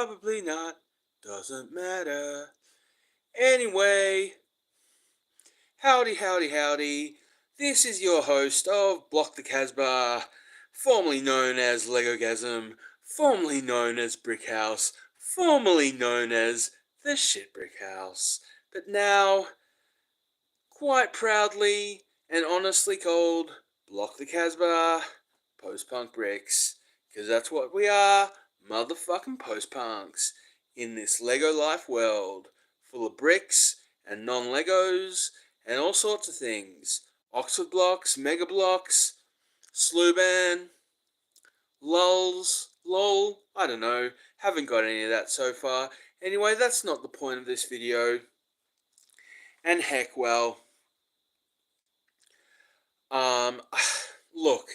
Probably not. Doesn't matter. Anyway, howdy, howdy, howdy. This is your host of Block the Casbah, formerly known as LegoGasm, formerly known as Brick House, formerly known as the Shit Brick House, but now, quite proudly and honestly called Block the Casbah Post-Punk Bricks, because that's what we are, motherfucking post-punks, in this Lego life world, full of bricks and non-Legos and all sorts of things. Oxford blocks, mega blocks, Sluban, lulls, lol, I don't know, haven't got any of that so far. Anyway, that's not the point of this video. And heck, well, look,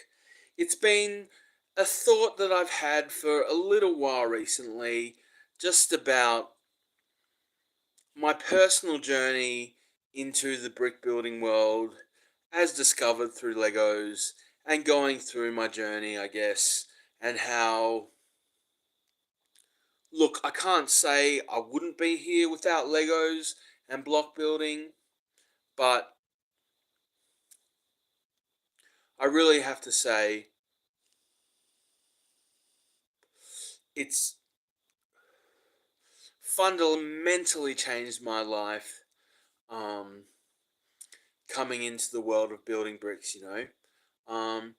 it's been a thought that I've had for a little while recently, just about my personal journey into the brick building world as discovered through Legos and going through my journey, I guess, and how, look, I can't say I wouldn't be here without Legos and block building, but I really have to say it's fundamentally changed my life, um, coming into the world of building bricks, and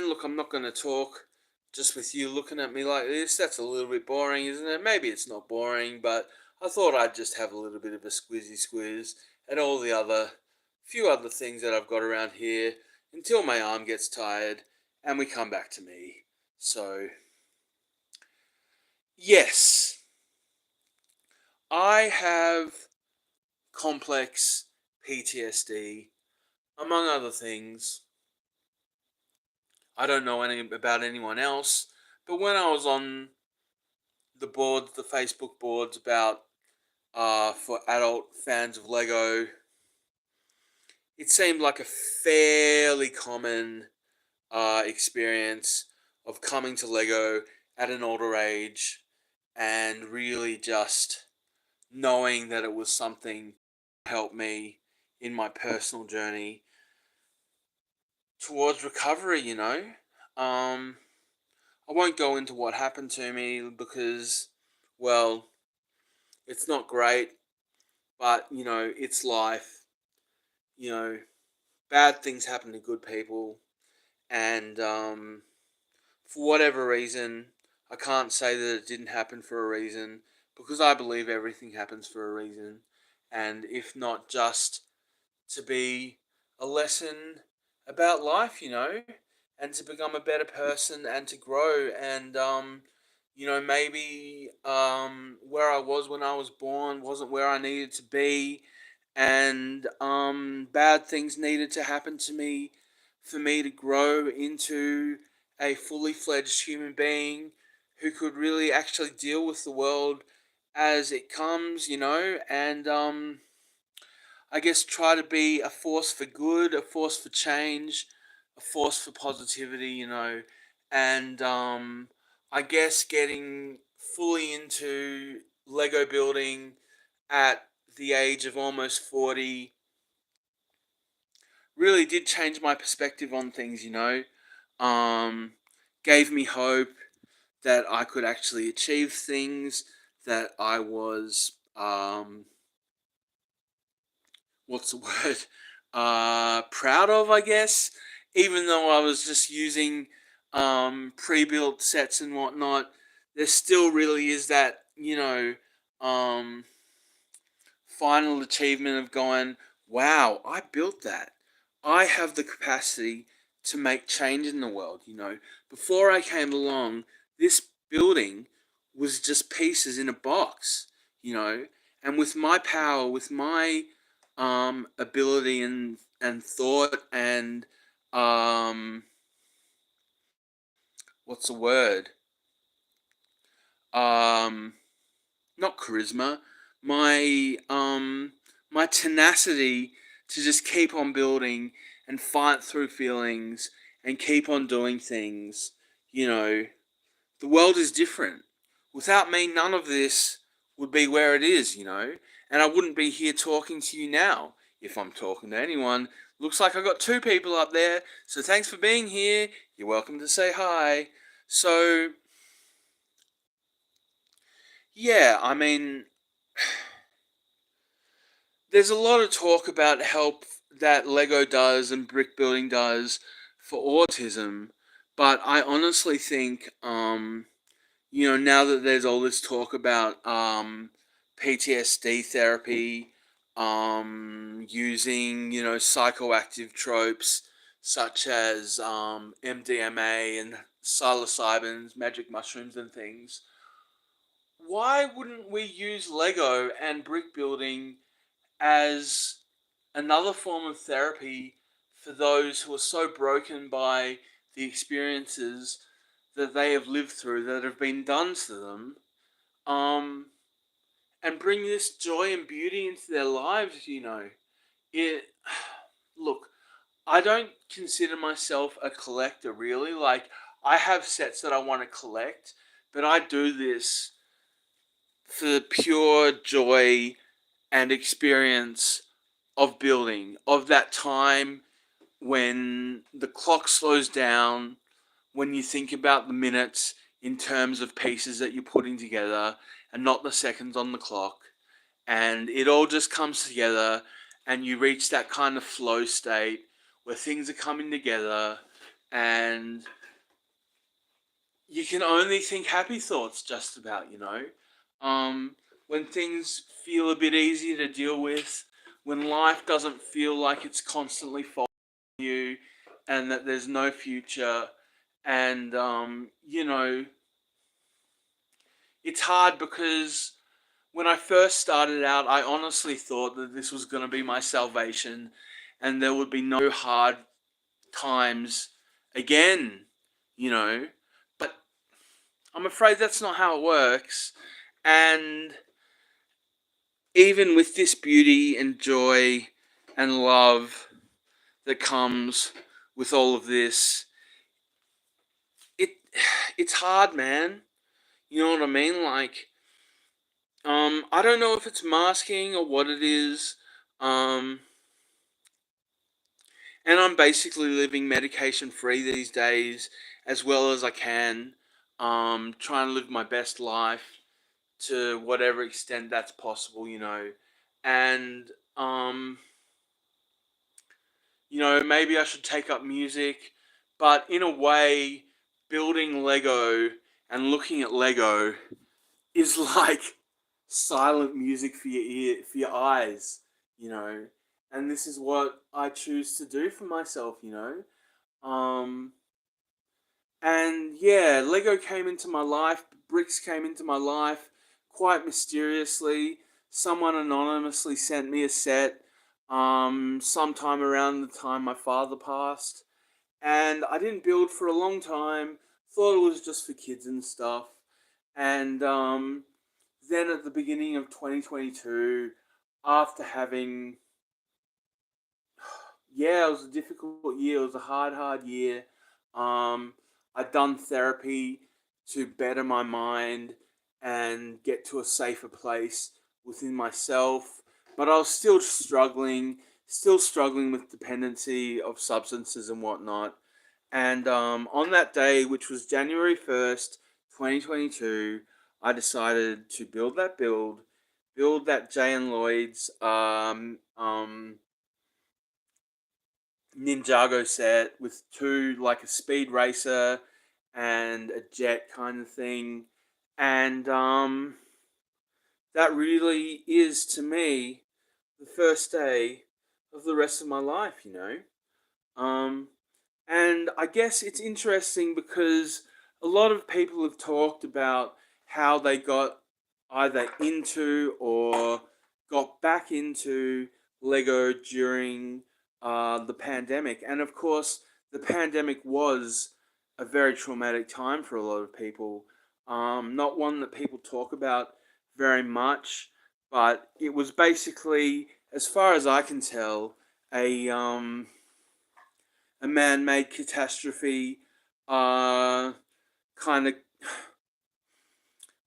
look, I'm not going to talk just with you looking at me like this. That's a little bit boring, isn't it? Maybe it's not boring, but I thought I'd just have a little bit of a squizzy squiz at all the few other things that I've got around here until my arm gets tired and we come back to me. So, yes, I have complex PTSD, among other things. I don't know about anyone else, but when I was on the boards, the Facebook boards about for adult fans of Lego, it seemed like a fairly common experience of coming to Lego at an older age and really just knowing that it was something to help me in my personal journey towards recovery, I won't go into what happened to me because, well, it's not great, but, it's life. You know, bad things happen to good people, and for whatever reason, I can't say that it didn't happen for a reason, because I believe everything happens for a reason, and if not just to be a lesson about life, and to become a better person and to grow and maybe where I was when I was born wasn't where I needed to be, and bad things needed to happen to me for me to grow into a fully fledged human being who could really actually deal with the world as it comes, and I guess try to be a force for good, a force for change, a force for positivity, and I guess getting fully into Lego building at the age of almost 40 really did change my perspective on things, um, gave me hope that I could actually achieve things that I was, what's the word, proud of, I guess, even though I was just using pre-built sets and whatnot. There still really is that, um, final achievement of going, wow, I built that. I have the capacity to make change in the world, Before I came along, this building was just pieces in a box, And with my power, with my ability and thought and what's the word? Um, Not charisma. My tenacity to just keep on building and fight through feelings and keep on doing things. The world is different. Without me, none of this would be where it is, and I wouldn't be here talking to you now if I'm talking to anyone. Looks like I got two people up there, so thanks for being here. You're welcome to say hi. So, yeah, I mean, there's a lot of talk about help that Lego does and brick building does for autism, but I honestly think, now that there's all this talk about PTSD therapy, using, psychoactive tropes such as MDMA and psilocybins, magic mushrooms, and things, why wouldn't we use Lego and brick building as another form of therapy for those who are so broken by the experiences that they have lived through, that have been done to them, um, and bring this joy and beauty into their lives? It, look, I don't consider myself a collector really. Like, I have sets that I want to collect, but I do this for the pure joy and experience of building, of that time when the clock slows down, when you think about the minutes in terms of pieces that you're putting together and not the seconds on the clock, and it all just comes together, and you reach that kind of flow state where things are coming together, and you can only think happy thoughts just about. When things feel a bit easier to deal with, when life doesn't feel like it's constantly following you and that there's no future, and it's hard because when I first started out, I honestly thought that this was going to be my salvation and there would be no hard times again, you know. But I'm afraid that's not how it works. And even with this beauty and joy and love that comes with all of this, it it's hard, man. You know what I mean? Like, I don't know if it's masking or what it is. Um, and I'm basically living medication free these days as well as I can. Trying to live my best life to whatever extent that's possible. And, um, maybe I should take up music, but in a way, building Lego and looking at Lego is like silent music for your for your eyes. And this is what I choose to do for myself. Um, and yeah, Lego came into my life, bricks came into my life quite mysteriously. Someone anonymously sent me a set sometime around the time my father passed. And I didn't build for a long time, thought it was just for kids and stuff. And then at the beginning of 2022, after having, yeah, it was a difficult year. It was a hard year. Um, I'd done therapy to better my mind and get to a safer place within myself, but I was still struggling with dependency of substances and whatnot. And on that day, which was January 1st, 2022, I decided to build that Jay and Lloyd's Ninjago set with two, like a speed racer and a jet kind of thing. And that really is to me the first day of the rest of my life. Um, and I guess it's interesting because a lot of people have talked about how they got either into or got back into Lego during the pandemic. And of course, the pandemic was a very traumatic time for a lot of people. Not one that people talk about very much, but it was basically, as far as I can tell, a um, a man-made catastrophe, kind of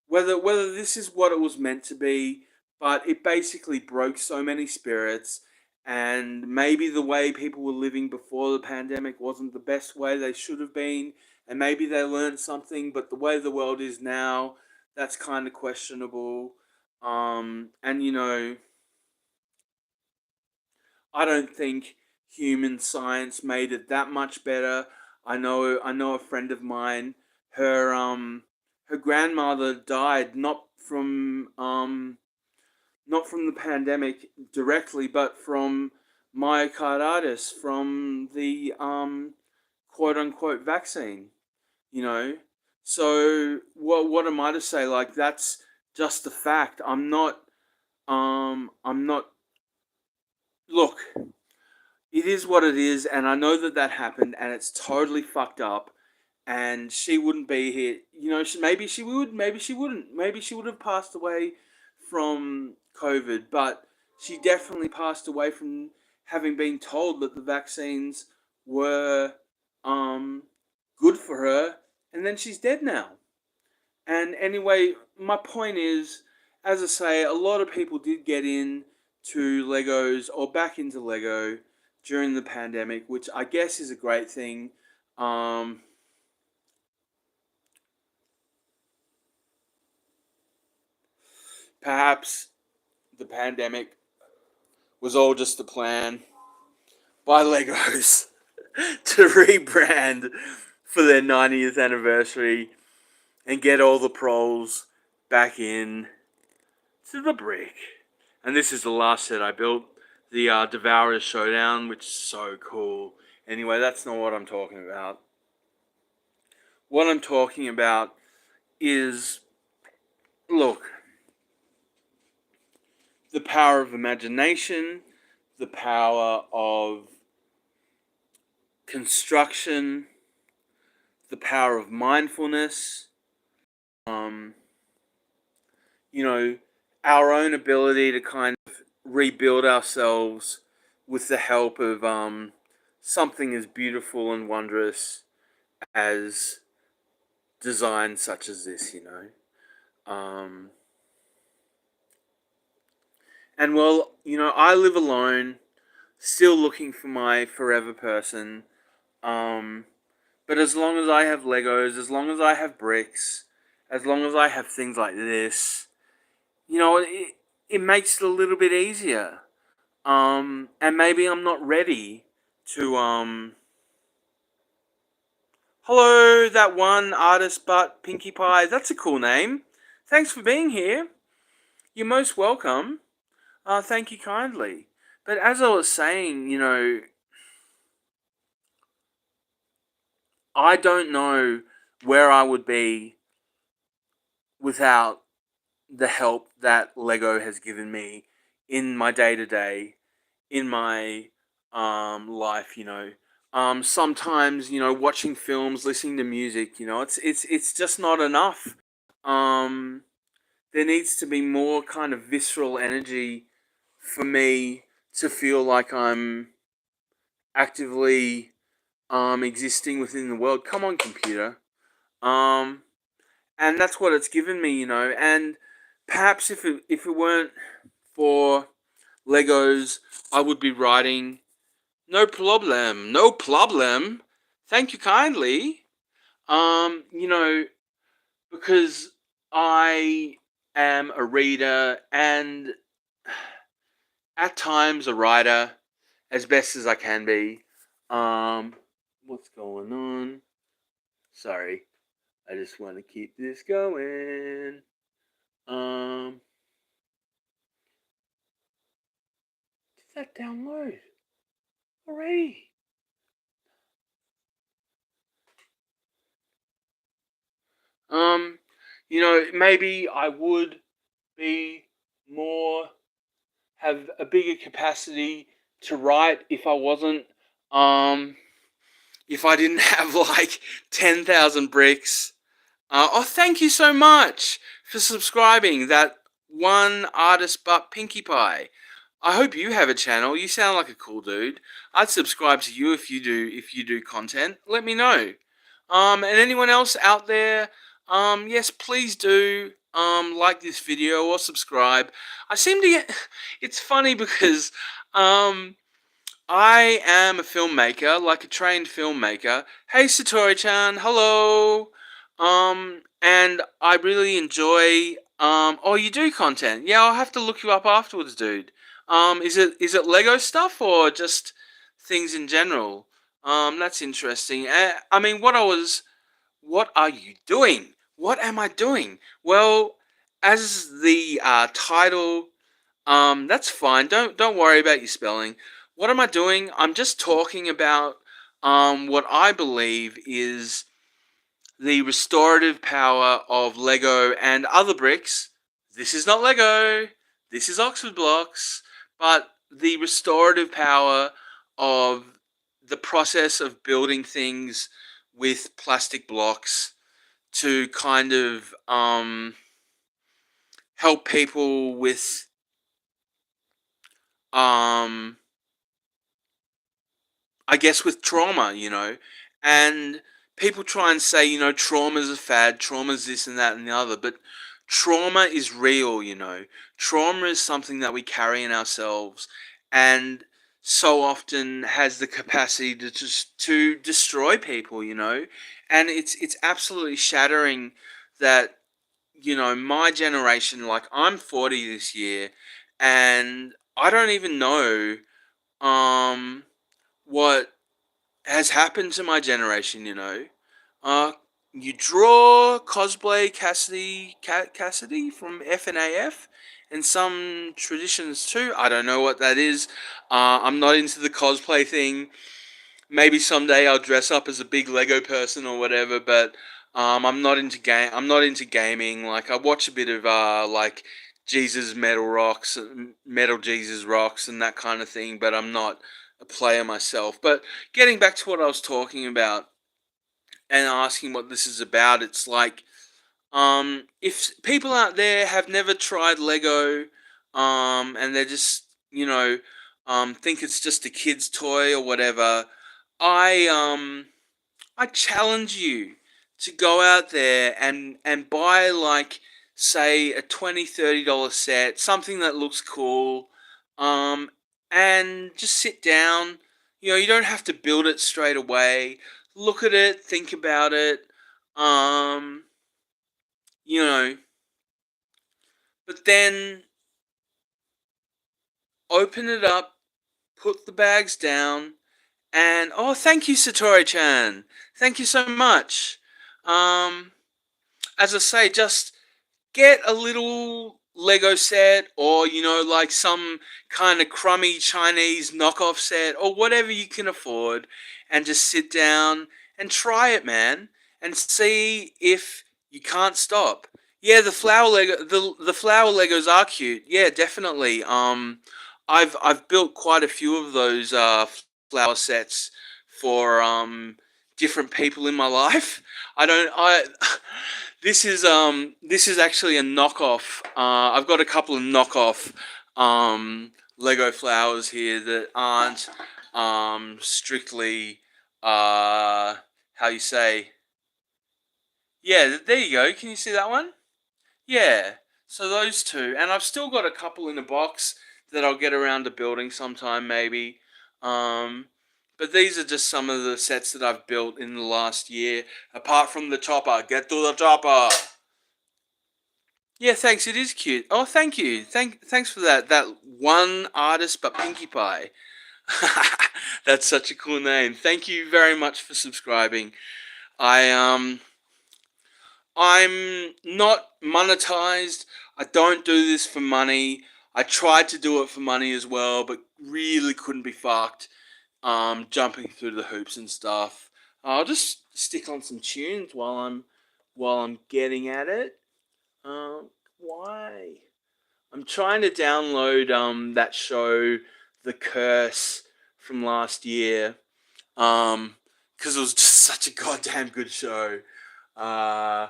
whether this is what it was meant to be, but it basically broke so many spirits. And maybe the way people were living before the pandemic wasn't the best way they should have been, and maybe they learned something. But the way the world is now, that's kind of questionable. And I don't think human science made it that much better. I know a friend of mine, her her grandmother died not from the pandemic directly, but from myocarditis from the quote unquote vaccine, you know. So what am I to say? Like, that's just the fact. I'm not look, it is what it is, and I know that that happened, and it's totally fucked up. And she wouldn't be here. Maybe she would, maybe she wouldn't. Maybe she would have passed away from COVID, but she definitely passed away from having been told that the vaccines were um, good for her, and then she's dead now. And anyway, my point is, as I say, a lot of people did get in to Legos or back into Lego during the pandemic, which I guess is a great thing. Um, Perhaps the pandemic was all just a plan by Legos to rebrand for their 90th anniversary and get all the proles back in to the brick. And this is the last set I built, the Devourer's Showdown, which is so cool. Anyway, that's not what I'm talking about. What I'm talking about is, look, the power of imagination, the power of construction, the power of mindfulness, um, you know, our own ability to kind of rebuild ourselves with the help of something as beautiful and wondrous as design such as this. Um, and well, I live alone, still looking for my forever person. Um, but as long as I have Legos, as long as I have bricks, as long as I have things like this, it makes it a little bit easier. And maybe I'm not ready to hello, that one artist, but Pinkie Pie. That's a cool name. Thanks for being here. You're most welcome. Thank you kindly. But as I was saying, I don't know where I would be without the help that Lego has given me in my day to day, in my life. Sometimes watching films, listening to music, it's just not enough. Um, there needs to be more kind of visceral energy for me to feel like I'm actively existing within the world. Come on, computer. Um, and that's what it's given me. And perhaps if it weren't for Legos, I would be writing. No problem, no problem. Thank you kindly. You know, because I am a reader and at times a writer as best as I can be. Um, what's going on? Sorry, I just want to keep this going. Um, did that download already? Um, maybe I would be more have a bigger capacity to write um if I didn't have like 10,000 bricks. Oh, thank you so much for subscribing. That one artist but Pinkie Pie. I hope you have a channel. You sound like a cool dude. I'd subscribe to you if you do content. Let me know. And anyone else out there, yes, please do. like this video or subscribe. I seem to get. It's funny because I am a filmmaker, like a trained filmmaker. Hey Satori-chan, hello. And I really enjoy. Oh, you do content? Yeah, I'll have to look you up afterwards, dude. Is it Lego stuff or just things in general? That's interesting. I mean, what are you doing? What am I doing? Well, as the title, that's fine. Don't worry about your spelling. What am I doing? I'm just talking about what I believe is the restorative power of Lego and other bricks. This is not Lego. This is Oxford Blocks, but the restorative power of the process of building things with plastic blocks to kind of help people with um, I guess with trauma, and people try and say, trauma's a fad, trauma's this and that and the other, but trauma is real, Trauma is something that we carry in ourselves, and so often has the capacity to just to destroy people, and it's absolutely shattering that my generation, like I'm 40 this year, and I don't even know um what has happened to my generation. Uh, you draw cosplay Cassidy from FNAF and some traditions too. I don't know what that is. I'm not into the cosplay thing. Maybe someday I'll dress up as a big Lego person or whatever, but I'm not into game. I'm not into gaming. Like I watch a bit of like Jesus Metal Jesus Rocks, and that kind of thing. But I'm not a player myself. But getting back to what I was talking about and asking what this is about, it's like if people out there have never tried Lego, and they're just think it's just a kid's toy or whatever, I I challenge you to go out there and buy like say a $20-$30 set, something that looks cool, um, and just sit down. You don't have to build it straight away. Look at it, think about it, um, you know, but then open it up, put the bags down, and oh, thank you, Satori-chan. Thank you so much. Um, as I say, just get a little Lego set or, like some kind of crummy Chinese knockoff set or whatever you can afford and just sit down and try it, man, and see if you can't stop. Yeah, the flower Legos are cute. Yeah, definitely. I've built quite a few of those flower sets for different people in my life. I don't I this is actually a knockoff. I've got a couple of knockoff Lego flowers here that aren't strictly how you say. Yeah, there you go. Can you see that one? Yeah. So those two, and I've still got a couple in a box that I'll get around to building sometime maybe. Um, but these are just some of the sets that I've built in the last year. Apart from the chopper, get to the chopper. Yeah, thanks. It is cute. Oh, thank you. Thanks for that. That one artist, but Pinkie Pie. That's such a cool name. Thank you very much for subscribing. I I'm not monetized. I don't do this for money. I tried to do it for money as well, but really couldn't be fucked. Jumping through the hoops and stuff. I'll just stick on some tunes while I'm getting at it. Why? I'm trying to download that show, The Curse, from last year. Because it was just such a goddamn good show. Uh,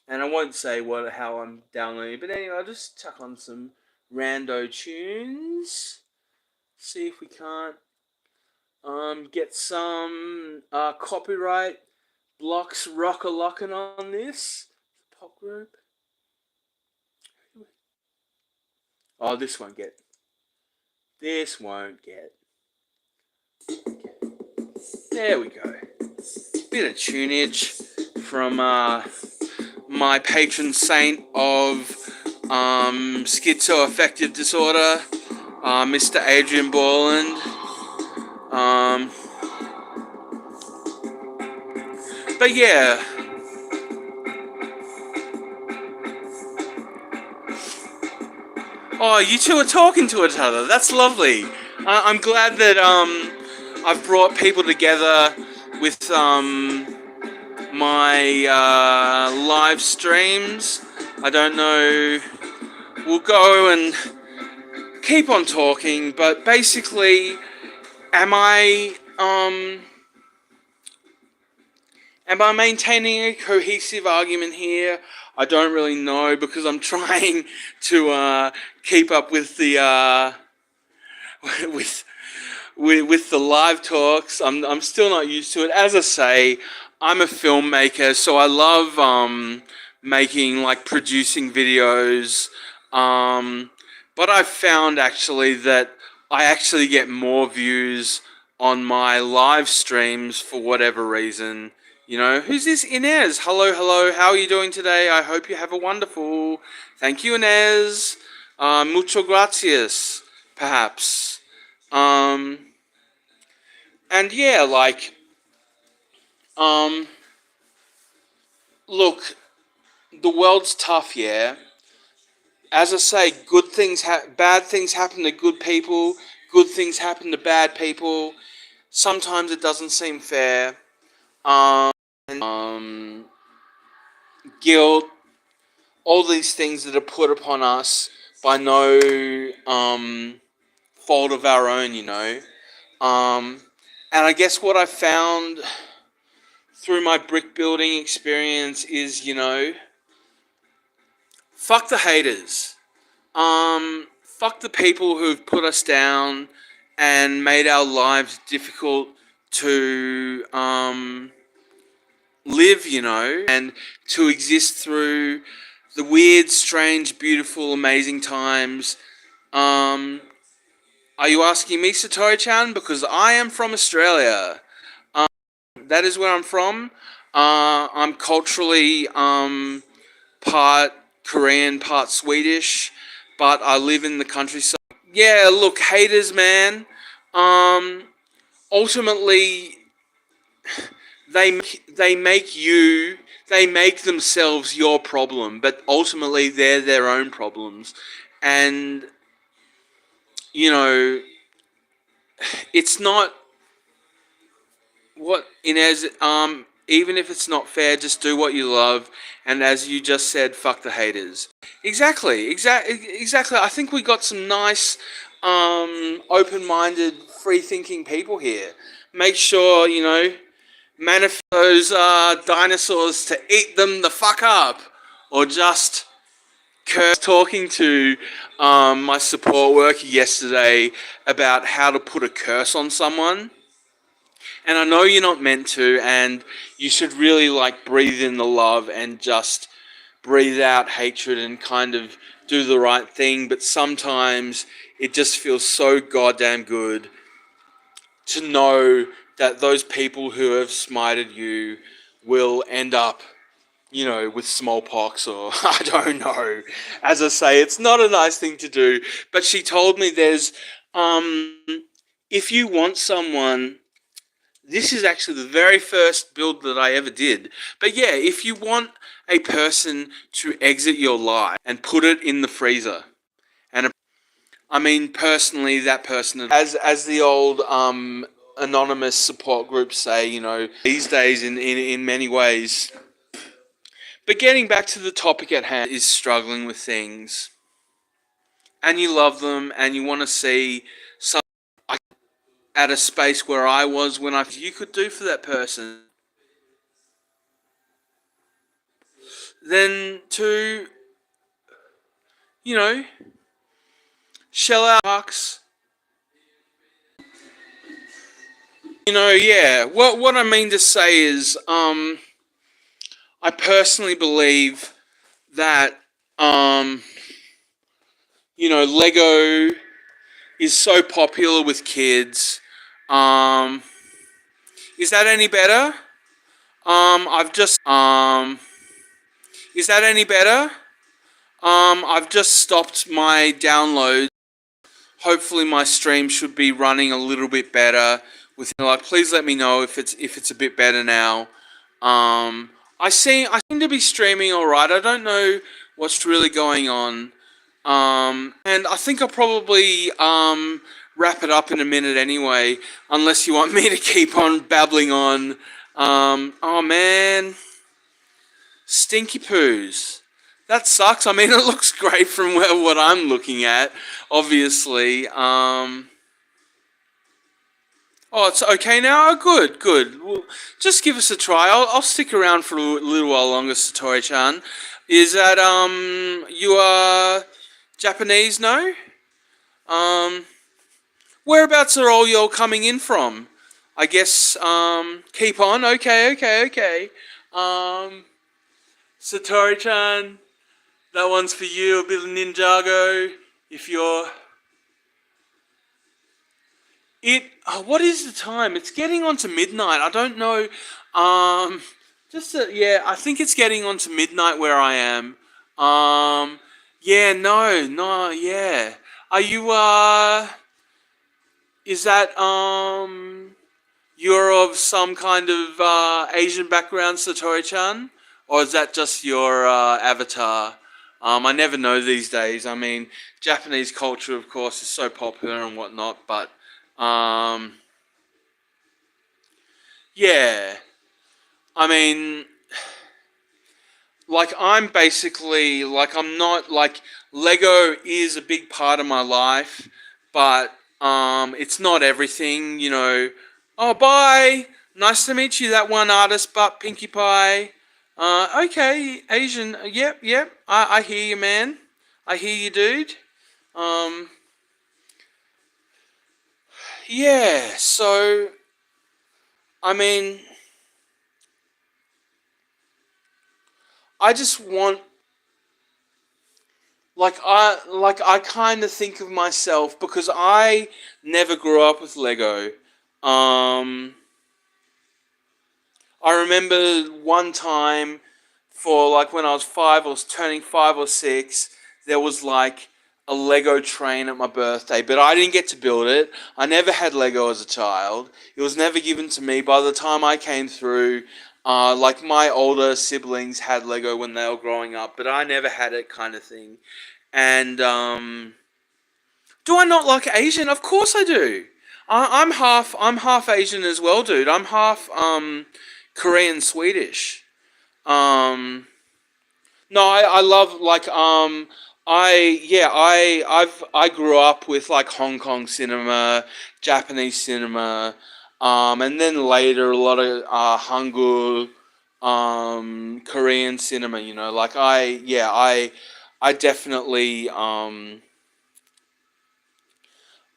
and I won't say how I'm downloading, but anyway, I'll just chuck on some rando tunes. See if we can't get some copyright blocks rock-a-locking on this pop group. Oh, this won't get. This won't get. There we go. Bit of tunage from my patron saint of schizoaffective disorder, Mr. Adrian Borland. Um, but yeah. Oh, you two are talking to each other. That's lovely. I'm glad that I've brought people together with my live streams. I don't know. We'll go and keep on talking, but basically, am I am I maintaining a cohesive argument here? I don't really know because I'm trying to keep up with the with with the live talks. I'm still not used to it. As I say, I'm a filmmaker, so I love making, like, producing videos. But I've found actually that I actually get more views on my live streams for whatever reason. You know, who's this? Inez. Hello, hello. How are you doing today? I hope you have a wonderful. Thank you, Inez. Mucho gracias, perhaps. Um, and yeah, like, um, look, the world's tough, yeah. As I say, bad things happen to good people. Good things happen to bad people. Sometimes it doesn't seem fair. Um, um, Guilt, all these things that are put upon us by no fault of our own, you know. Um, and I guess what I found through my brick building experience is, you know, fuck the haters. Fuck the people who've put us down and made our lives difficult to live, you know, and to exist through the weird, strange, beautiful, amazing times. Um, are you asking me, Satori-chan? Because I am from Australia. That is where I'm from. I'm culturally part Korean, part Swedish, but I live in the countryside. Yeah, look, haters, man. Um, Ultimately, they make you, they make themselves your problem, but ultimately they're their own problems, and you know, it's not what Inez. Even if it's not fair, just do what you love, and as you just said, fuck the haters. Exactly. I think we got some nice, open-minded, free-thinking people here. Make sure, you know, manifest those dinosaurs to eat them the fuck up, or just curse. Talking to my support worker yesterday about how to put a curse on someone, and I know you're not meant to, and you should really, like, breathe in the love and just breathe out hatred and kind of do the right thing, but sometimes it just feels so goddamn good to know that those people who have smited you will end up, you know, with smallpox, or I don't know. As I say, it's not a nice thing to do, but she told me there's, um, if you want someone, this is actually the very first build that I ever did. But yeah, if you want a person to exit your life and put it in the freezer, and I mean personally, that person, as the old anonymous support groups say, you know, these days in many ways. But getting back to the topic at hand, is struggling with things, and you love them, and you want to see some at a space where I was when you could do for that person. Then to, you know, shell out bucks. You know, yeah. What I mean to say is, I personally believe that, Lego is so popular with kids. Um, is that any better? I've just Is that any better? I've just stopped my download. Hopefully my stream should be running a little bit better. Please let me know if it's a bit better now. Um, I seem to be streaming all right. I don't know what's really going on. And I think I'll probably wrap it up in a minute anyway, unless you want me to keep on babbling on. Oh man, stinky poos. That sucks. I mean, it looks great from what I'm looking at, obviously. Oh, it's okay now? Oh, good, good. Well, just give us a try. I'll stick around for a little while longer, Satori-chan. Is that, you are Japanese, no? Um, Whereabouts are all y'all coming in from? I guess, keep on. Okay, okay, okay. Um, Satori-chan, that one's for you, a bit of Ninjago. If you're what is the time? It's getting on to midnight. I don't know. Um, yeah, I think it's getting on to midnight where I am. Yeah, no, no, yeah. Are you, is that, you're of some kind of, Asian background, Satori-chan? Or is that just your, avatar? I never know these days. I mean, Japanese culture, of course, is so popular and whatnot, but, um, yeah. I mean, I'm basically, I'm not, Lego is a big part of my life, but, it's not everything, Oh, bye! Nice to meet you, that one artist, but Pinkie Pie. Okay, Asian, yep, yep, I hear you, man. I hear you, dude. Um, yeah, so, I mean, I just want I kind of think of myself because I never grew up with Lego. Um, I remember one time for when I was five, I was turning 5 or 6. There was a Lego train at my birthday, but I didn't get to build it. I never had Lego as a child. It was never given to me. By the time I came through, my older siblings had Lego when they were growing up, but I never had it, kind of thing. And do I not like Asian? Of course I do. I'm half Asian as well, dude. I'm half Korean Swedish. Um no, I love I grew up with Hong Kong cinema, Japanese cinema, and then later a lot of Hangul Korean cinema, I definitely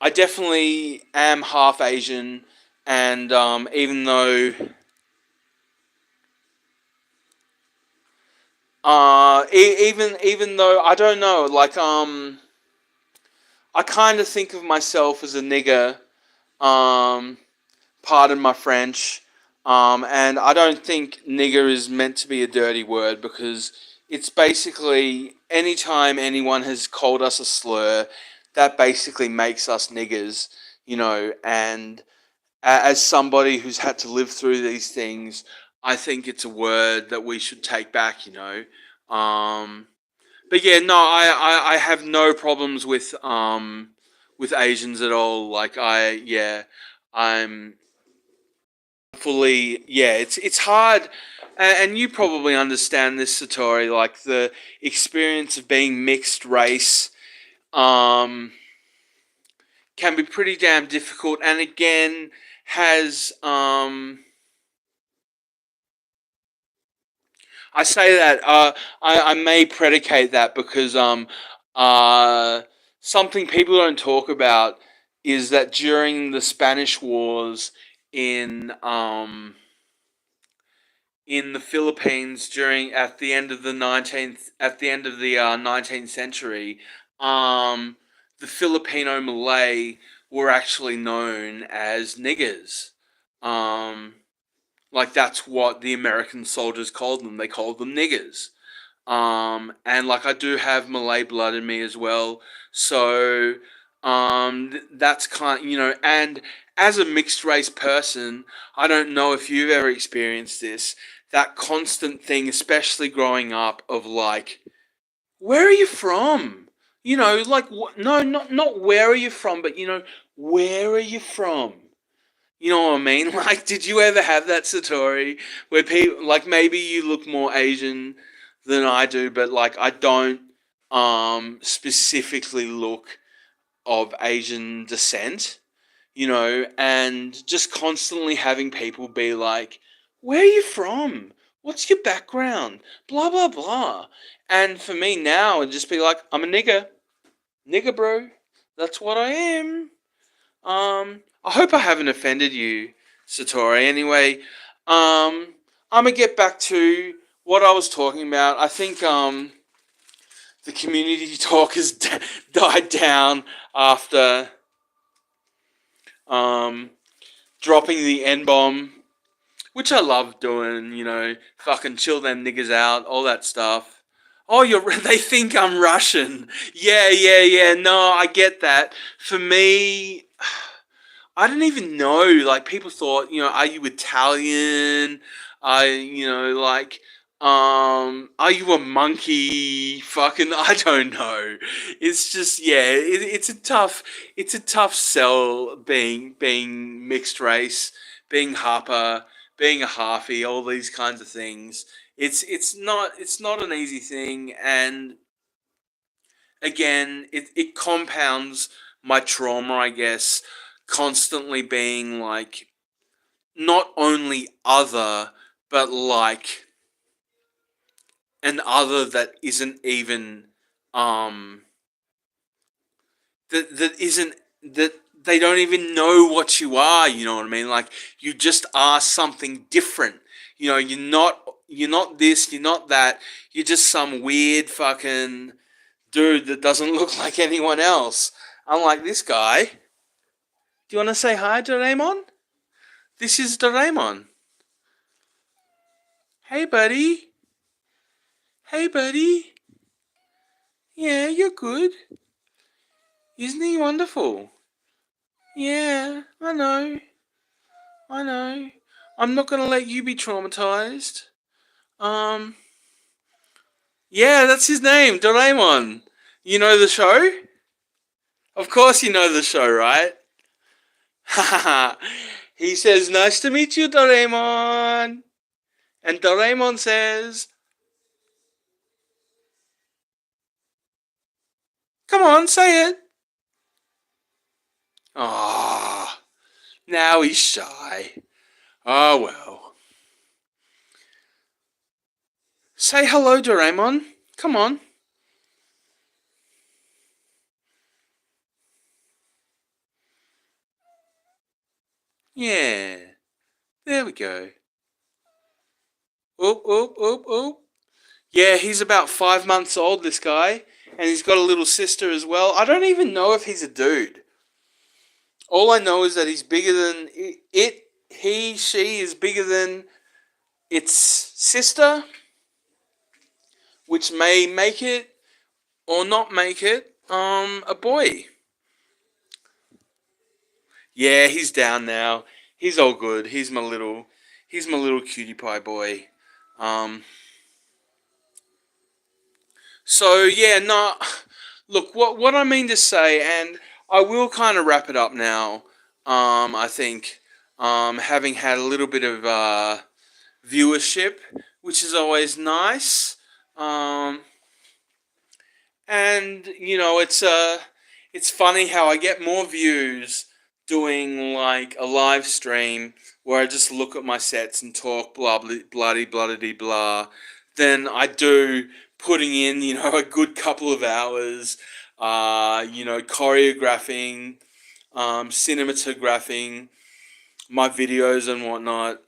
I definitely am half Asian, and even though I don't know, I kind of think of myself as a nigger. Um, Pardon my French. And I don't think nigger is meant to be a dirty word because it's basically anytime anyone has called us a slur, that basically makes us niggers, and as somebody who's had to live through these things, I think it's a word that we should take back. Um, but yeah, no, I have no problems with Asians at all. I'm fully, yeah. It's hard, and you probably understand this, Satori. The experience of being mixed race, um, can be pretty damn difficult, and again has I say that I may predicate that because uh, something people don't talk about is that during the Spanish Wars in in the Philippines during at the end of the 19th century, um, the Filipino Malay were actually known as niggers. Um, like that's what the American soldiers called them. They called them niggers. And like I do have Malay blood in me as well, so that's and as a mixed race person, I don't know if you've ever experienced this, that constant thing, especially growing up, of like, where are you from? Like no, not where are you from, but where are you from? You know what I mean? Like, did you ever have that Satori where people, like, maybe you look more Asian than I do, but like, I don't specifically look of Asian descent, and just constantly having people be like, "Where are you from? What's your background? Blah blah blah." And for me now, it'd just be like, "I'm a nigger, nigger, bro. That's what I am." I hope I haven't offended you, Satori. Anyway, I'm gonna get back to what I was talking about. I think the community talk has died down after um dropping the N bomb, which I love doing. Fucking chill them niggas out, all that stuff. Oh, they think I'm Russian. Yeah, yeah, yeah. No, I get that. For me, I didn't even know. Like people thought, are you Italian? Like, are you a monkey? Fucking, I don't know. It's just, yeah, it's a tough sell being mixed race, being Harper, being a halfie, all these kinds of things. It's not an easy thing, and again, it compounds my trauma, I guess, constantly being like not only other, but like an other that isn't even um that isn't that they don't even know what you are, you know what I mean? Like you just are something different. You're not this, you're not that. You're just some weird fucking dude that doesn't look like anyone else. I'm like, this guy. Do you want to say hi, Doraemon? This is Doraemon. Hey, buddy. Hey, buddy. Yeah, you're good. Isn't he wonderful? Yeah, I know. I know. I'm not gonna let you be traumatized. Um, yeah, that's his name, Doraemon. You know the show? Of course you know the show, right? Haha. He says, "Nice to meet you, Doraemon." And Doraemon says, "Come on, say it." Ah, now he's shy. Oh well. Say hello, Doraemon. Come on. Yeah. There we go. Oop, oop, oop, oop. Yeah, he's about 5 months old, this guy. And he's got a little sister as well. I don't even know if he's a dude. All I know is that he's bigger than she is bigger than its sister, which may make it or not make it a boy. Yeah, he's down now. He's all good. He's my little cutie pie boy. Um, so yeah, no. Look, what I mean to say, and I will kind of wrap it up now. I think, having had a little bit of viewership, which is always nice. Um, and it's funny how I get more views doing like a live stream where I just look at my sets and talk bloody bloody blah than I do putting in a good couple of hours, choreographing, cinematographing my videos and whatnot.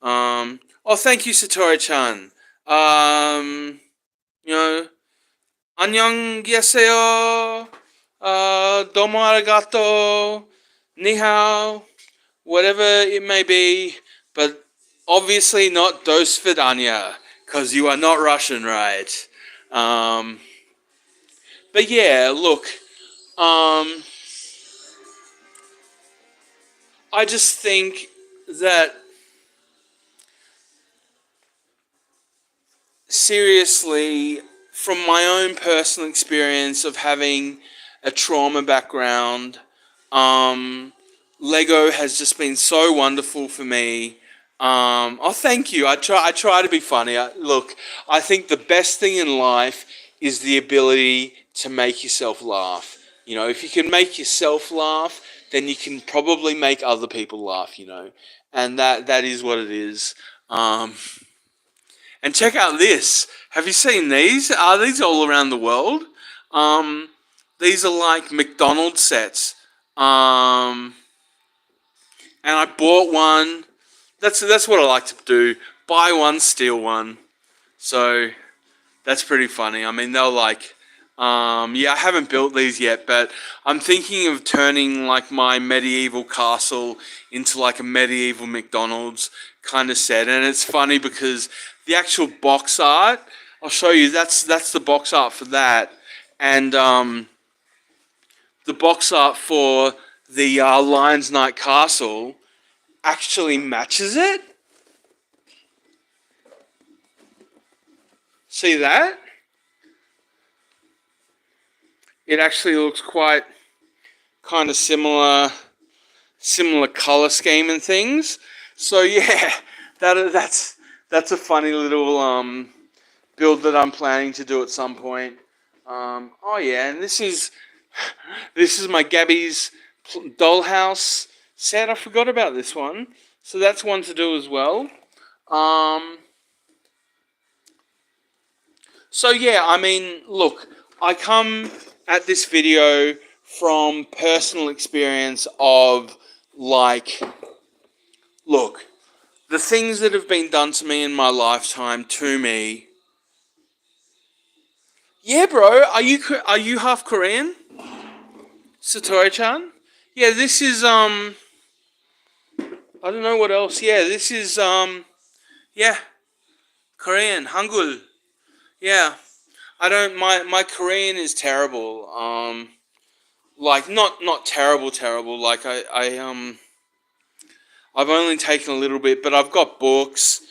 Oh, thank you, Satori-chan. Um, you know, 안녕하세요. Domo arigato. Ni hao. Whatever it may be. But obviously not dos vidanya. Because you are not Russian, right? Um, but yeah, look. Um, I just think that seriously, from my own personal experience of having a trauma background, um, Lego has just been so wonderful for me. Oh, thank you. I try to be funny. Look, I think the best thing in life is the ability to make yourself laugh. You know, if you can make yourself laugh, then you can probably make other people laugh. And that is what it is. Um, and check out this. Have you seen these? Are these all around the world? Um, these are like McDonald's sets. Um, and I bought one. That's what I like to do. Buy one, steal one. So that's pretty funny. I mean, they're like, yeah, I haven't built these yet, but I'm thinking of turning like my medieval castle into like a medieval McDonald's kind of set. And it's funny because the actual box art, I'll show you. That's the box art for that, and the box art for the Lions Night Castle actually matches it. See that? It actually looks quite kind of similar color scheme and things. So yeah, that's a funny little build that I'm planning to do at some point. Oh yeah, and this is my Gabby's dollhouse set. I forgot about this one, so that's one to do as well. Um, so yeah, I mean, look, I come at this video from personal experience of like, look, the things that have been done to me in my lifetime to me. Yeah, bro, are you half Korean, Satori-chan? Yeah, this is I don't know what else. Yeah, this is yeah, Korean, Hangul. Yeah, I don't. My Korean is terrible. Like not terrible. Like I've only taken a little bit, but I've got books.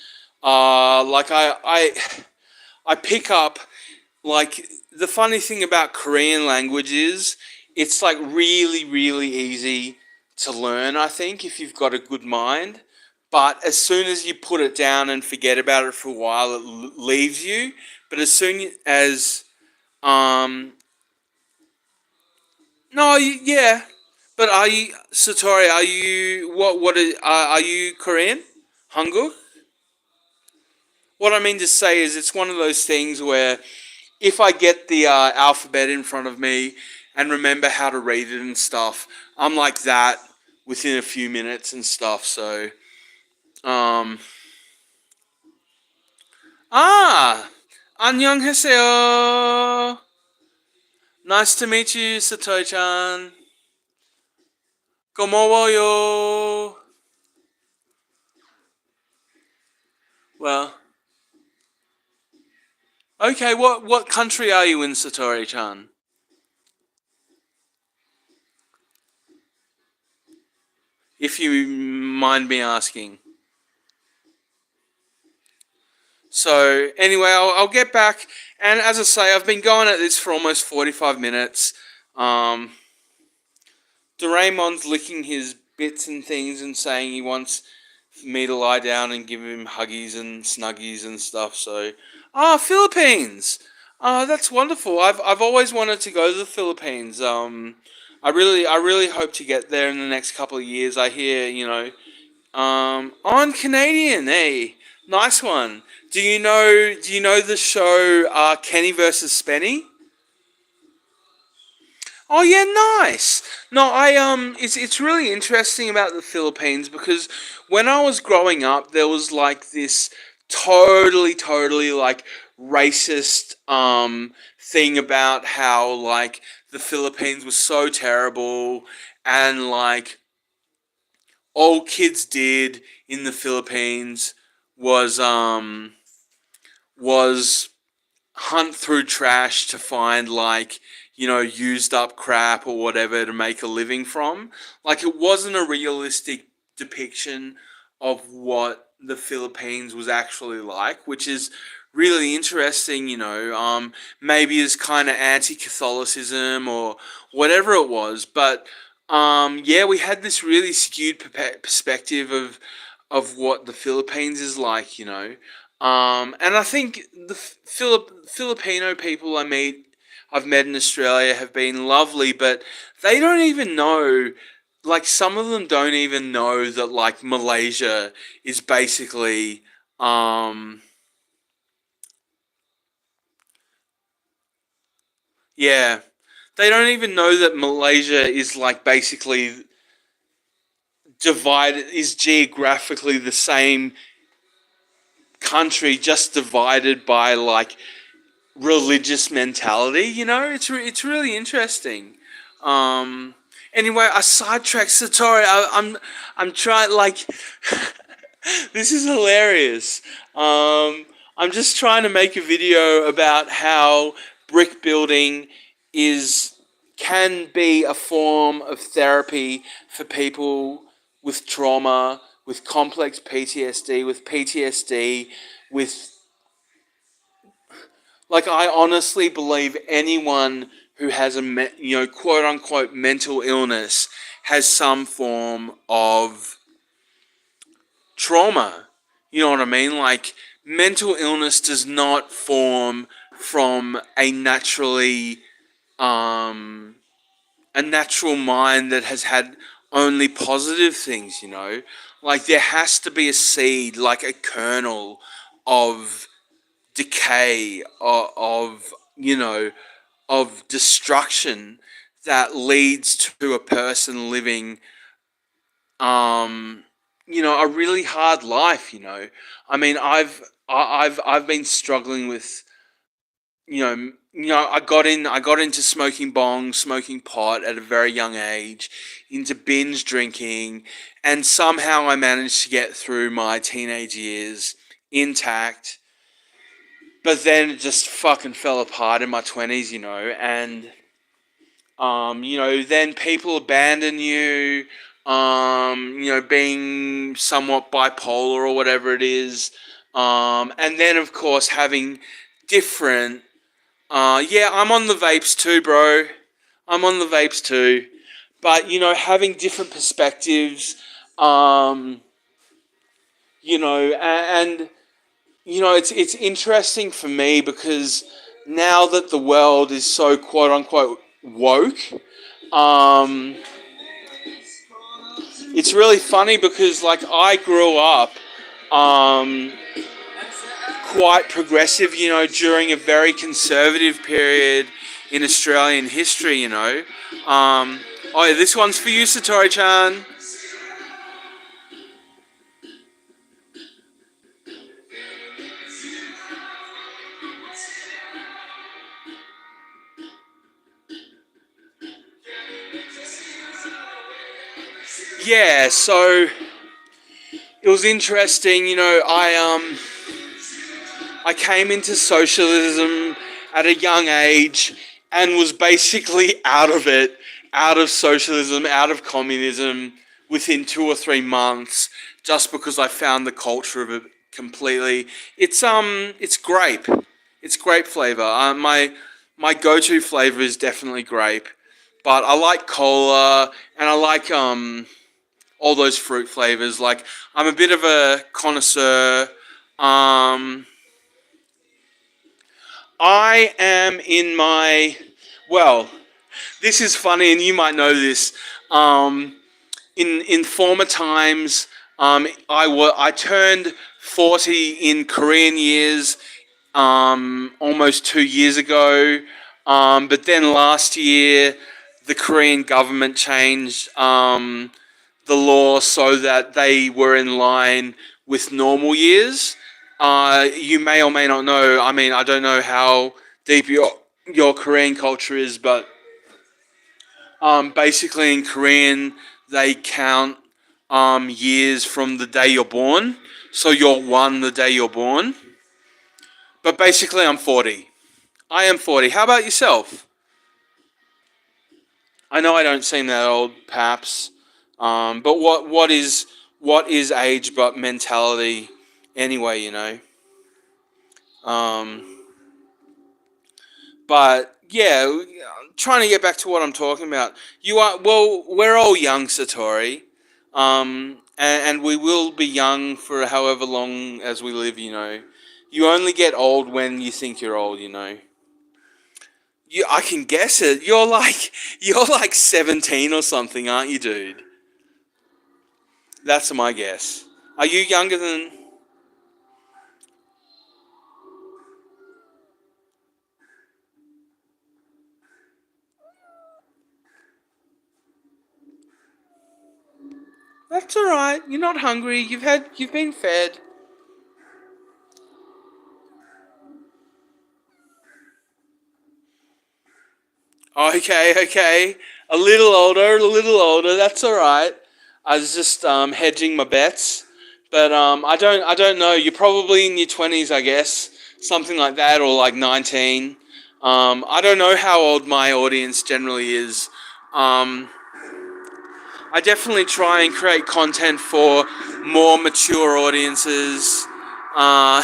Like I pick up like the funny thing about Korean language is it's like really easy to learn, I think, if you've got a good mind. But as soon as you put it down and forget about it for a while, it leaves you. But as soon as um no, yeah. But are you Satori? Are you are you Korean? Hanguk? What I mean to say is, it's one of those things where if I get the alphabet in front of me and remember how to read it and stuff, I'm like that within a few minutes and stuff. So, um, ah, 안녕하세요. Nice to meet you, Satoy-chan. 고마워요. Well, okay. What country are you in, Satori-chan? If you mind me asking. So anyway, I'll get back, and as I say, I've been going at this for almost 45 minutes. Um, Doraemon's licking his bits and things and saying he wants me to lie down and give him huggies and snuggies and stuff. So, Philippines. That's wonderful. I've always wanted to go to the Philippines. I really hope to get there in the next couple of years. I hear, I'm Canadian, eh? Nice one. Do you know the show Kenny versus Spenny? Oh yeah, nice. No, it's really interesting about the Philippines because when I was growing up, there was like this totally like racist thing about how like the Philippines was so terrible, and like all kids did in the Philippines was was hunt through trash to find like, used up crap or whatever to make a living from. Like, it wasn't a realistic depiction of what the Philippines was actually like, which is really interesting. Maybe as kind of anti-Catholicism or whatever it was. But yeah, we had this really skewed perspective of what the Philippines is like. And I think the Filipino people I've met in Australia have been lovely, but they don't even know, like, some of them don't even know that, like, Malaysia is basically, um, yeah, they don't even know that Malaysia is, like, basically is geographically the same country, just divided by, like, religious mentality. It's really interesting. Um, anyway, I sidetracked Satori. I'm trying like this is hilarious. I'm just trying to make a video about how brick building is can be a form of therapy for people with trauma, with complex PTSD, with like, I honestly believe anyone who has quote unquote mental illness has some form of trauma. You know what I mean? Like, mental illness does not form from um a natural mind that has had only positive things. Like, there has to be a seed, like a kernel of decay, of of destruction that leads to a person living um a really hard life. I mean, I've been struggling with, I got into smoking bong, smoking pot at a very young age, into binge drinking, and somehow I managed to get through my teenage years intact. But then it just fucking fell apart in my 20s, and then people abandon you, being somewhat bipolar or whatever it is. And then, of course, having different. Yeah, I'm on the vapes too, bro. I'm on the vapes too. But, having different perspectives, um, and it's interesting for me because now that the world is so quote unquote woke, um, it's really funny because, like, I grew up um, quite progressive, during a very conservative period in Australian history. Oh, yeah, this one's for you, Satori-chan. Yeah, so it was interesting. I came into socialism at a young age and was basically out of it, out of socialism, out of communism within 2 or 3 months, just because I found the culture of it completely. It's grape. It's grape flavor. My go-to flavor is definitely grape, but I like cola and I like all those fruit flavors. Like, I'm a bit of a connoisseur. Um, I am in my, well, this is funny, and you might know this. Um, in former times, I turned 40 in Korean years, almost 2 years ago. But then last year, the Korean government changed the law so that they were in line with normal years. You may or may not know. I mean, I don't know how deep your Korean culture is, but basically in Korean they count years from the day you're born. So you're one the day you're born. But basically, I'm 40. I am 40. How about yourself? I know I don't seem that old, perhaps. But what is age but mentality anyway? Um, but yeah, trying to get back to what I'm talking about. You are well. We're all young, Satori, and we will be young for however long as we live. You only get old when you think you're old. I can guess it. You're like 17 or something, aren't you, dude? That's my guess. Are you younger than? That's all right. You're not hungry. You've been fed. Okay, okay. A little older, a little older. That's all right. I was just hedging my bets, but I don't know. You're probably in your 20s, I guess, something like that, or like 19. I don't know how old my audience generally is. Um, I definitely try and create content for more mature audiences. I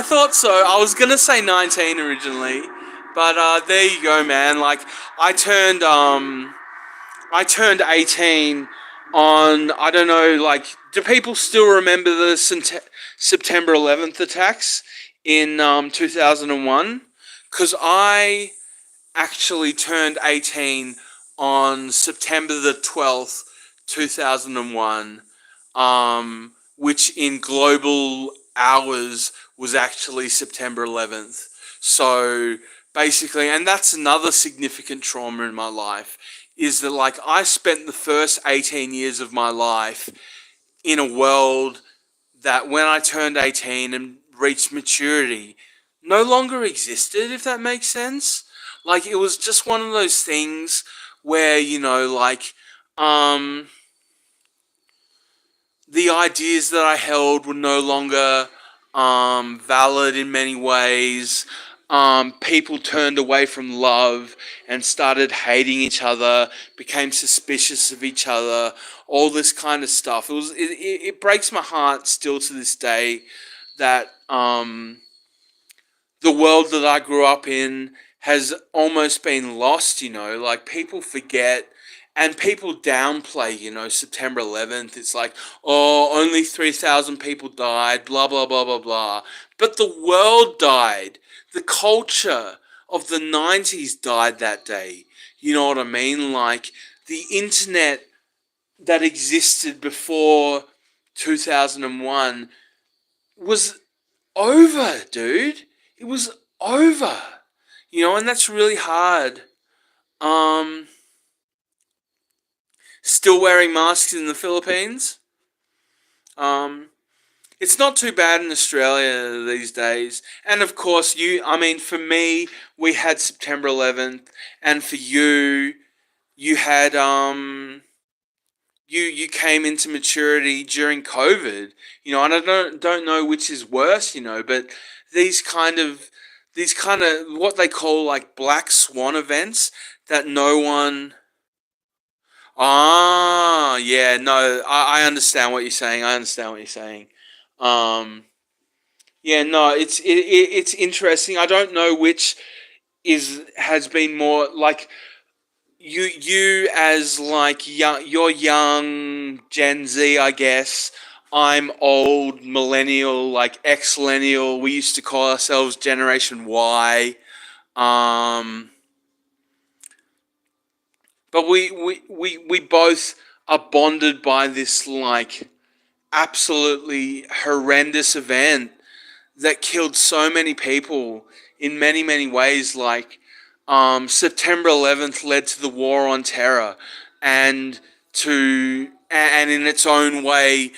thought so. I was gonna say 19 originally, but there you go, man. Like I turned I turned 18 on, I don't know, like, do people still remember the September 11th attacks in 2001? Because I actually turned 18 on September the 12th, 2001, which in global hours was actually September 11th. So basically, and that's another significant trauma in my life, is that like I spent the first 18 years of my life in a world that when I turned 18 and reached maturity no longer existed, if that makes sense. Like it was just one of those things where, like, um, the ideas that I held were no longer valid in many ways. People turned away from love and started hating each other, became suspicious of each other, all this kind of stuff. It breaks my heart still to this day that the world that I grew up in has almost been lost, like people forget and people downplay, September 11th. It's like, oh, only 3,000 people died, blah, blah, blah, blah, blah. But the world died. The culture of the 90s died that day. You know what I mean? Like the internet that existed before 2001 was over, dude. It was over. And that's really hard. Um, Still wearing masks in the Philippines. Um, it's not too bad in Australia these days. And of course, I mean, for me, we had September 11th, and for you, you had, you came into maturity during COVID. And I don't know which is worse. But these kind of these kind of what they call like black swan events that no one. Yeah, no, I understand what you're saying. I understand what you're saying. Um, yeah, no, it's interesting. I don't know which is has been more like you as like young, you're young Gen Z, I guess. I'm old millennial, like ex-millennial. We used to call ourselves Generation Y. Um, but we both are bonded by this like absolutely horrendous event that killed so many people in many, many ways. Like September 11th led to the war on terror, and in its own way,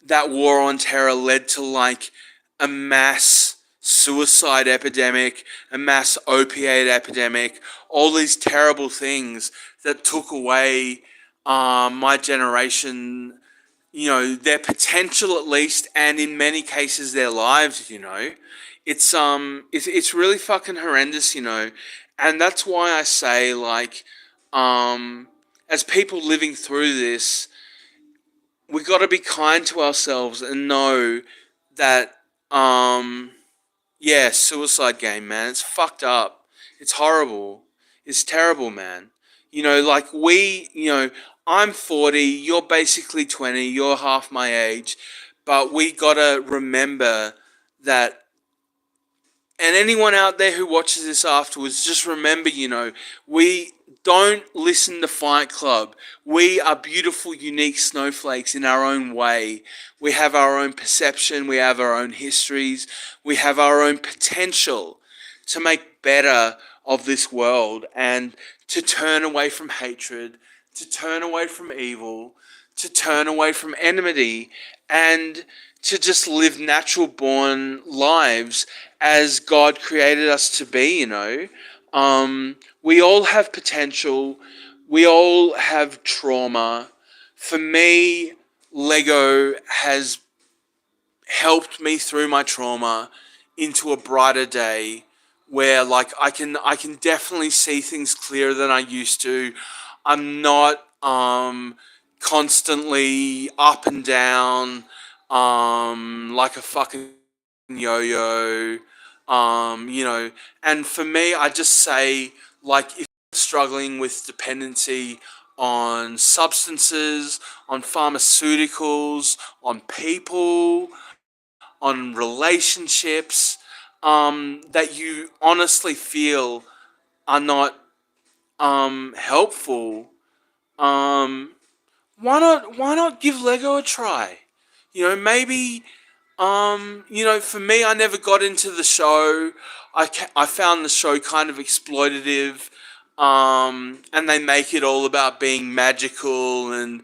that war on terror led to like a mass suicide epidemic, a mass opiate epidemic, all these terrible things that took away my generation, their potential at least, and in many cases their lives. It's really fucking horrendous. And that's why I say, like, um as people living through this, we got to be kind to ourselves and know that, yeah, suicide game, man, it's fucked up. It's horrible. It's terrible, man. Like, I'm 40, you're basically 20, you're half my age, but we got to remember that. And anyone out there who watches this afterwards, just remember, we don't listen to Fight Club. We are beautiful, unique snowflakes in our own way. We have our own perception, we have our own histories, we have our own potential to make better of this world and to turn away from hatred, to turn away from evil, to turn away from enmity, and to just live natural born lives as God created us to be. We all have potential. We all have trauma. For me, Lego has helped me through my trauma into a brighter day where, like, I can definitely see things clearer than I used to. I'm not constantly up and down like a fucking yo-yo. And for me, I just say, like, if you're struggling with dependency on substances, on pharmaceuticals, on people, on relationships, that you honestly feel are not helpful, um, why not give Lego a try? Maybe, for me, I never got into the show. I found the show kind of exploitative, and they make it all about being magical and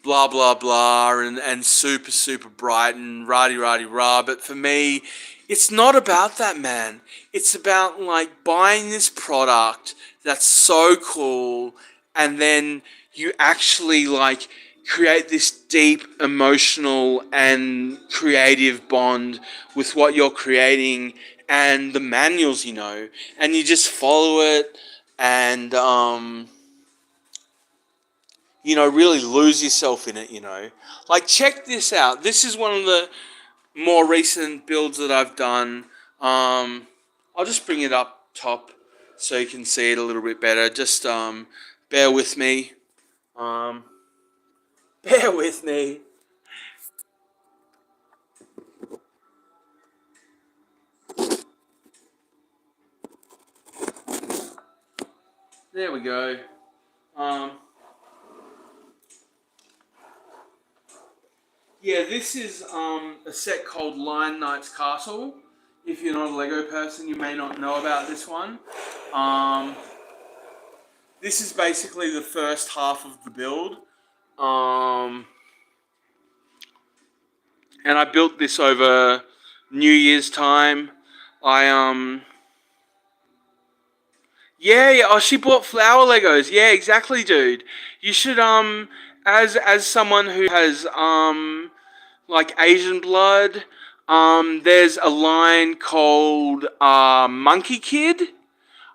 blah blah blah, and super super bright and rah rah. But for me, it's not about that, man. It's about, like, buying this product that's so cool, and then you actually, like, create this deep emotional and creative bond with what you're creating and the manuals, and you just follow it, and really lose yourself in it. Like, check this out. This is one of the more recent builds that I've done. I'll just bring it up top so you can see it a little bit better. Just bear with me. Um, bear with me. There we go. Um, yeah, this is a set called Lion Knight's Castle. If you're not a Lego person, you may not know about this one. Um, this is basically the first half of the build. Um, and I built this over New Year's time. I Yeah, yeah. Oh, she bought flower Legos. Yeah, exactly, dude. You should, as someone who has like Asian blood, there's a line called Monkey Kid.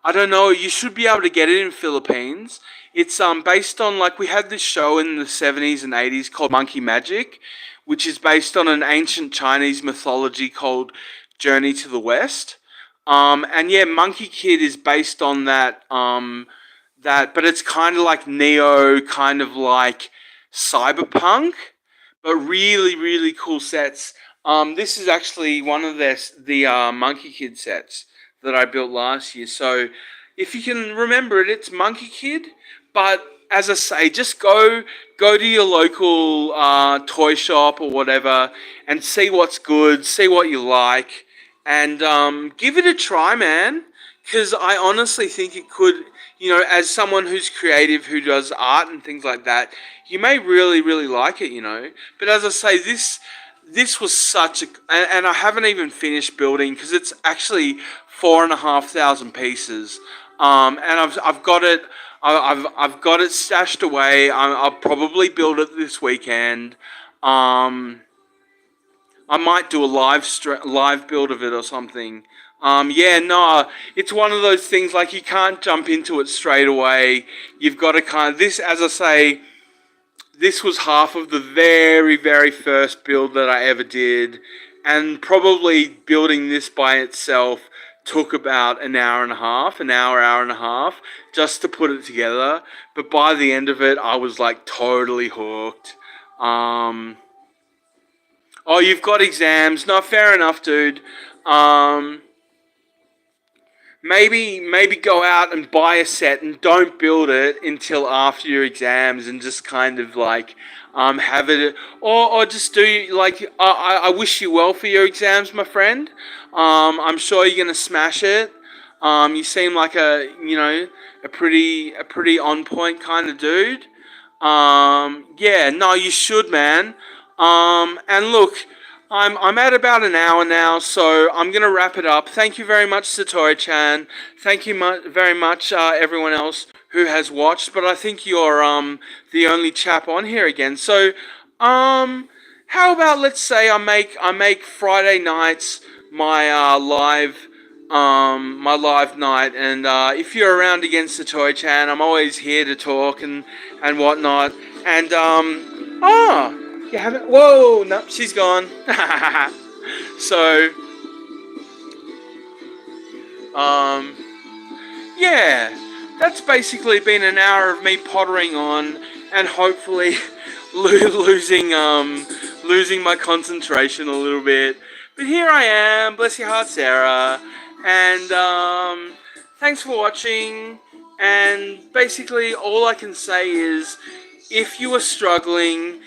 I don't know. You should be able to get it in Philippines. It's based on, like, we had this show in the 70s and 80s called Monkey Magic, which is based on an ancient Chinese mythology called Journey to the West. And yeah, Monkey Kid is based on but it's kind of like Neo, kind of like cyberpunk, but really, really cool sets. This is actually one of the Monkey Kid sets that I built last year. So if you can remember it, it's Monkey Kid. But as I say, just go to your local toy shop or whatever and see what's good, see what you like, and give it a try, man. Because I honestly think it could, as someone who's creative, who does art and things like that, you may really, really like it. But as I say, This was such a, and I haven't even finished building because it's actually 4,500 pieces. And I've got it. I've got it stashed away. I'll probably build it this weekend. Um, I might do a live build of it or something. Yeah, no, it's one of those things like you can't jump into it straight away. You've got to kind of this, as I say, this was half of the very, very first build that I ever did, and probably building this by itself took about an hour and a half, hour and a half, just to put it together. But by the end of it, I was like totally hooked. Um, oh, you've got exams? No, fair enough, dude. Um, maybe go out and buy a set and don't build it until after your exams and just kind of like have it, or just do like I wish you well for your exams, my friend. I'm sure you're gonna smash it. You seem like a pretty on point kind of dude. Yeah, no, you should, man. And look, I'm at about an hour now, so I'm gonna wrap it up. Thank you very much, Satori-chan. Thank you very much, everyone else who has watched. But I think you're the only chap on here again. So, um, how about let's say I make Friday nights my live night, and if you're around again, Satori-chan, I'm always here to talk and whatnot. And you haven't. Whoa, no, she's gone. So, um, yeah, that's basically been an hour of me pottering on and hopefully losing my concentration a little bit. But here I am, bless your heart, Sarah, and thanks for watching. And basically, all I can say is, if you are struggling,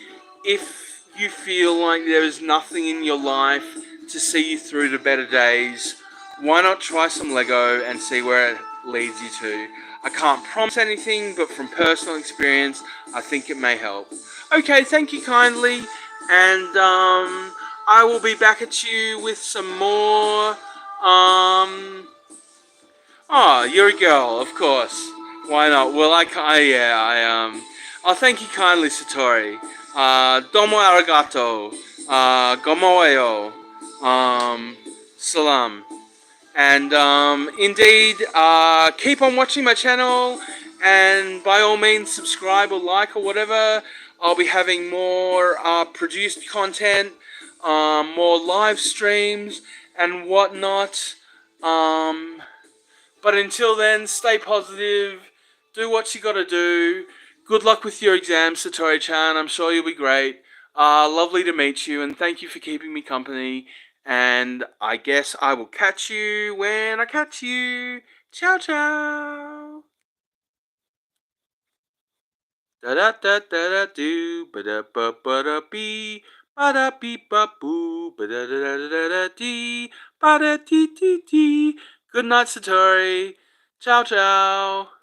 if you feel like there is nothing in your life to see you through to better days, why not try some Lego and see where it leads you to? I can't promise anything, but from personal experience, I think it may help. Okay, thank you kindly, and I will be back at you with some more. Oh, you're a girl, of course. Why not? Well, oh, thank you kindly, Satori. Domo arigato. Gomoeo. Salam. And indeed, keep on watching my channel, and by all means, subscribe or like or whatever. I'll be having more produced content, more live streams, and whatnot. Um, but until then, stay positive, do what you gotta do. Good luck with your exams, Satori-chan. I'm sure you'll be great. Lovely to meet you, and thank you for keeping me company. And I guess I will catch you when I catch you. Ciao, ciao. Da da da da da do ba da ba ba da bee ba da bee ba boo ba da da da da da dee ba da dee dee dee. Good night, Satori. Ciao, ciao.